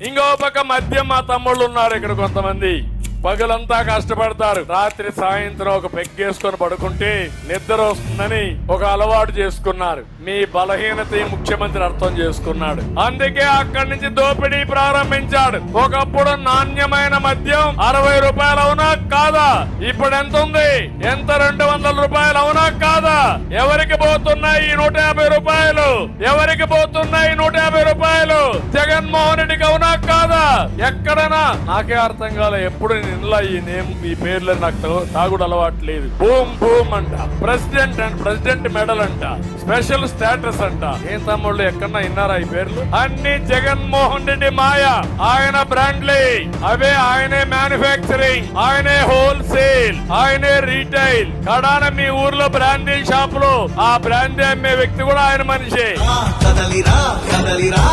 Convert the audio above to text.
ఇంకో పక్క మద్యం మా తమ్ముళ్ళు ఉన్నారు ఇక్కడ కొంతమంది. పగలంతా కష్టపడతారు, రాత్రి సాయంత్రం ఒక పెగ్గేసుకొని పడుకుంటే నిద్ర వస్తుందని ఒక అలవాటు చేసుకున్నారు. మీ బలహీనత ముఖ్యమంత్రి అర్థం చేసుకున్నాడు. అందుకే అక్కడి నుంచి దోపిడీ ప్రారంభించాడు. ఒకప్పుడు నాణ్యమైన మద్యం 60 రూపాయలు అవునా కాదా? ఇప్పుడు ఎంత ఉంది? ఎంత 200 రూపాయలు అవునా కాదా? ఎవరికి పోతున్నాయి 150 రూపాయలు? ఎవరికి పోతున్నాయి 150 రూపాయలు? జగన్మోహన్ రెడ్డికి అవునా కాదా? ఎక్కడైనా నాకే అర్థం కాలే. ఎప్పుడు ఇంట్లో ఈ పేర్లు నాకు తాగుడు అలవాటు లేదు. బూమ్ బూమ్ అంట, ప్రెసిడెంట్ అండ్ ప్రెసిడెంట్ మెడల్ అంట, స్పెషల్ స్టేటస్ అంట. ఏం తమ్ముళ్ళు ఎక్కడన్నా విన్నారా ఈ పేర్లు? అన్ని జగన్మోహన్ రెడ్డి మాయ. ఆయన బ్రాండ్లే అవే, ఆయనే మ్యానుఫ్యాక్చరింగ్, ఆయనే హోల్సేల్, ఆయనే రీటైల్. కడాన మీ ఊర్లో బ్రాండీ షాప్ లో ఆ బ్రాండీ అమ్మే వ్యక్తి కూడా ఆయన మనిషే. కదలిరా కదలిరా